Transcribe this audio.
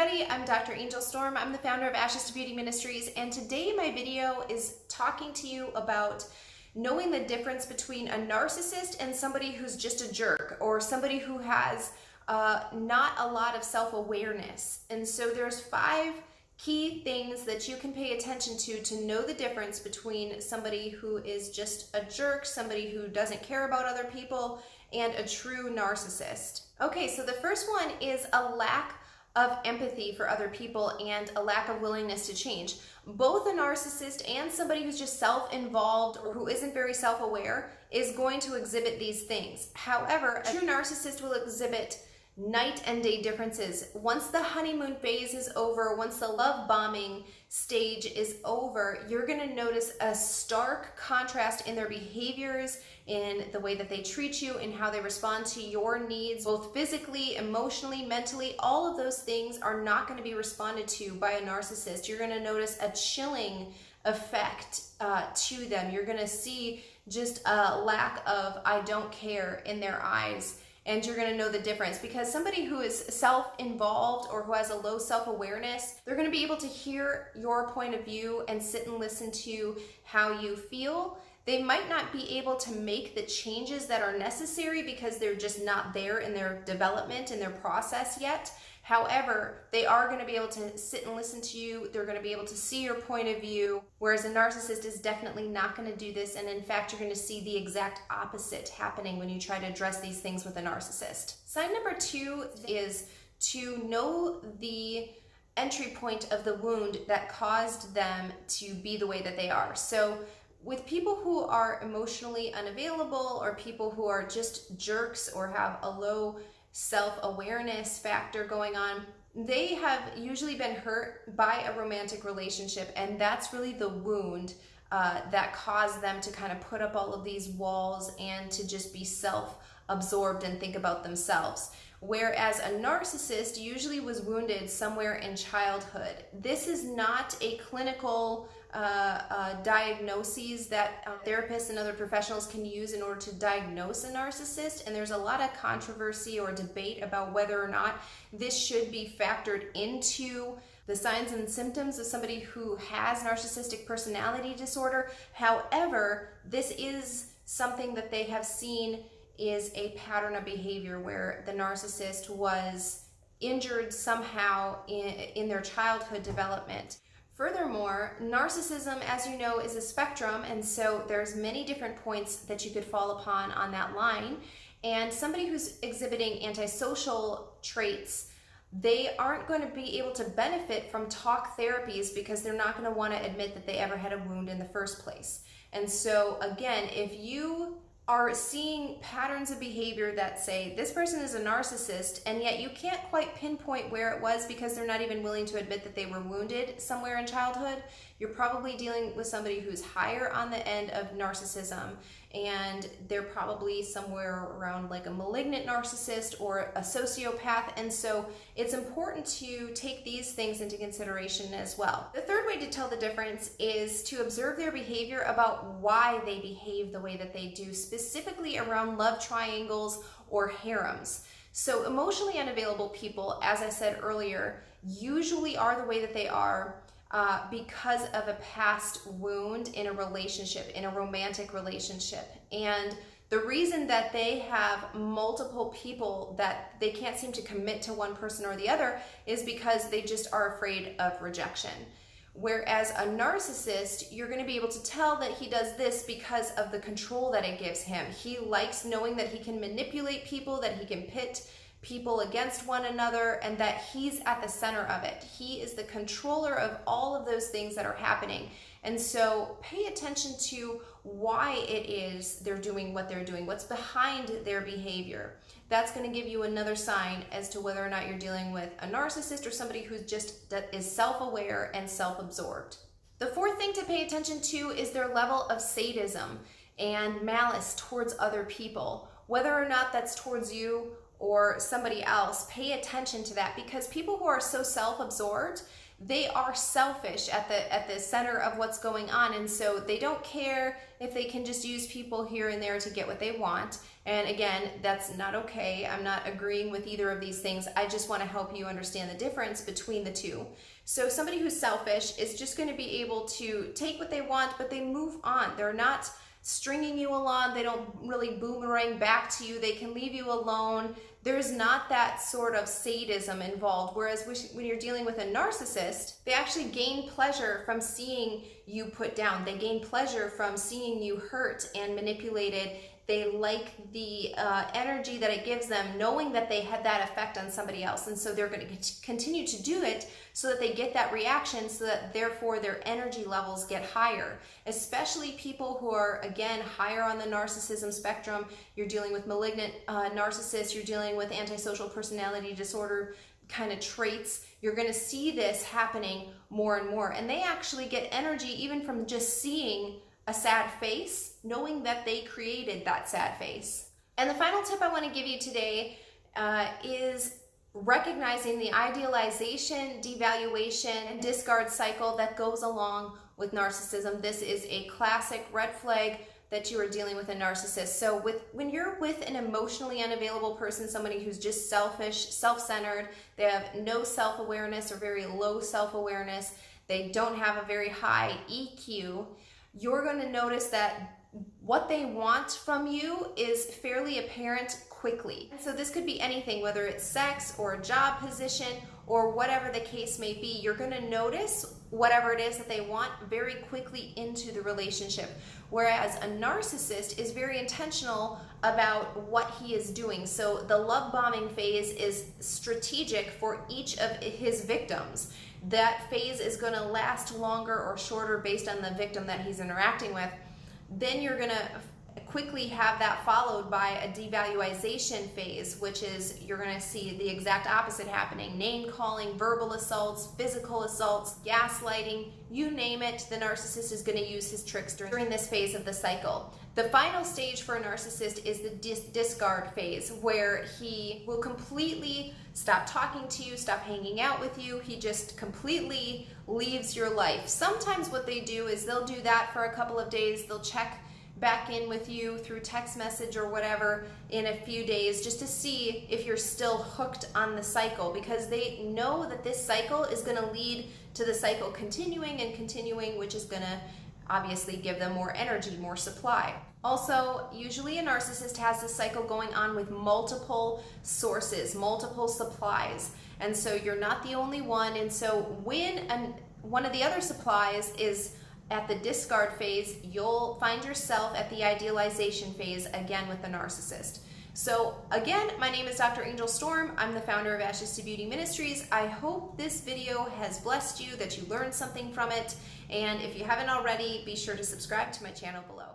everybody, I'm Dr. Angel Storm. I'm the founder of Ashes to Beauty Ministries, and today my video is talking to you about knowing the difference between a narcissist and somebody who's just a jerk, or somebody who has not a lot of self-awareness. And so there's 5 key things that you can pay attention to know the difference between somebody who is just a jerk, somebody who doesn't care about other people, and a true narcissist. Okay, so the first one is a lack of empathy for other people and a lack of willingness to change. Both a narcissist and somebody who's just self-involved or who isn't very self-aware is going to exhibit these things. However, a true narcissist will exhibit night and day differences. Once the honeymoon phase is over, once the love bombing stage is over, you're going to notice a stark contrast in their behaviors, in the way that they treat you, in how they respond to your needs, both physically, emotionally, mentally. All of those things are not going to be responded to by a narcissist. You're going to notice a chilling effect to them. You're going to see just a lack of I don't care in their eyes. And you're going to know the difference, because somebody who is self-involved or who has a low self-awareness, they're going to be able to hear your point of view and sit and listen to how you feel. They might not be able to make the changes that are necessary because they're just not there in their development, in their process yet. However, they are going to be able to sit and listen to you. They're going to be able to see your point of view, whereas a narcissist is definitely not going to do this. And in fact, you're going to see the exact opposite happening when you try to address these things with a narcissist. Sign number 2 is to know the entry point of the wound that caused them to be the way that they are. So with people who are emotionally unavailable, or people who are just jerks or have a low self-awareness factor going on, they have usually been hurt by a romantic relationship, and that's really the wound that caused them to kind of put up all of these walls and to just be self-absorbed and think about themselves. Whereas a narcissist usually was wounded somewhere in childhood. This is not a clinical diagnoses that therapists and other professionals can use in order to diagnose a narcissist, and there's a lot of controversy or debate about whether or not this should be factored into the signs and symptoms of somebody who has narcissistic personality disorder. However, this is something that they have seen is a pattern of behavior where the narcissist was injured somehow in their childhood development. Furthermore, narcissism, as you know, is a spectrum, and so there's many different points that you could fall upon on that line. And somebody who's exhibiting antisocial traits, they aren't going to be able to benefit from talk therapies because they're not going to want to admit that they ever had a wound in the first place. And so again, if you are seeing patterns of behavior that say this person is a narcissist, and yet you can't quite pinpoint where it was because they're not even willing to admit that they were wounded somewhere in childhood, you're probably dealing with somebody who's higher on the end of narcissism, and they're probably somewhere around like a malignant narcissist or a sociopath. And so it's important to take these things into consideration as well. The third way to tell the difference is to observe their behavior about why they behave the way that they do, specifically around love triangles or harems. So emotionally unavailable people, as I said earlier, usually are the way that they are because of a past wound in a relationship, in a romantic relationship. And the reason that they have multiple people that they can't seem to commit to one person or the other is because they just are afraid of rejection. Whereas a narcissist, you're going to be able to tell that he does this because of the control that it gives him. He likes knowing that he can manipulate people, that he can pit people against one another, and that he's at the center of it. He is the controller of all of those things that are happening. And so pay attention to why it is they're doing what they're doing, what's behind their behavior. That's going to give you another sign as to whether or not you're dealing with a narcissist or somebody who's just that is self-aware and self-absorbed. The fourth thing to pay attention to is their level of sadism and malice towards other people. Whether or not that's towards you or somebody else, pay attention to that, because people who are so self-absorbed, they are selfish at the center of what's going on, and so they don't care if they can just use people here and there to get what they want. And again, that's not okay. I'm not agreeing with either of these things. I just want to help you understand the difference between the two. So somebody who's selfish is just going to be able to take what they want, but they move on. They're not stringing you along. They don't really boomerang back to you. They can leave you alone. There's not that sort of sadism involved. Whereas when you're dealing with a narcissist, they actually gain pleasure from seeing you put down. They gain pleasure from seeing you hurt and manipulated. They like the energy that it gives them, knowing that they had that effect on somebody else. And so they're going to continue to do it so that they get that reaction, so that therefore their energy levels get higher. Especially people who are, again, higher on the narcissism spectrum. You're dealing with malignant narcissists, you're dealing with antisocial personality disorder kind of traits. You're going to see this happening more and more. And they actually get energy even from just seeing a sad face, knowing that they created that sad face. And the final tip I want to give you today is recognizing the idealization, devaluation, and discard cycle that goes along with narcissism. This is a classic red flag that you are dealing with a narcissist. So when you're with an emotionally unavailable person, somebody who's just selfish, self-centered, they have no self-awareness or very low self-awareness, they don't have a very high EQ, you're going to notice that what they want from you is fairly apparent quickly. So this could be anything, whether it's sex or a job position or whatever the case may be. You're going to notice whatever it is that they want very quickly into the relationship. Whereas a narcissist is very intentional about what he is doing. So the love bombing phase is strategic for each of his victims. That phase is going to last longer or shorter based on the victim that he's interacting with. Then you're going to quickly have that followed by a devaluation phase, which is you're going to see the exact opposite happening. Name calling, verbal assaults, physical assaults, gaslighting, you name it, the narcissist is going to use his tricks during this phase of the cycle. The final stage for a narcissist is the discard phase, where he will completely stop talking to you, stop hanging out with you. He just completely leaves your life. Sometimes what they do is they'll do that for a couple of days. They'll check back in with you through text message or whatever in a few days just to see if you're still hooked on the cycle, because they know that this cycle is going to lead to the cycle continuing and continuing, which is going to obviously give them more energy, more supply. Also, usually a narcissist has this cycle going on with multiple sources, multiple supplies. And so you're not the only one. And so when one of the other supplies is at the discard phase, you'll find yourself at the idealization phase again with the narcissist. So again, my name is Dr. Angel Storm. I'm the founder of Ashes to Beauty Ministries. I hope this video has blessed you, that you learned something from it. And if you haven't already, be sure to subscribe to my channel below.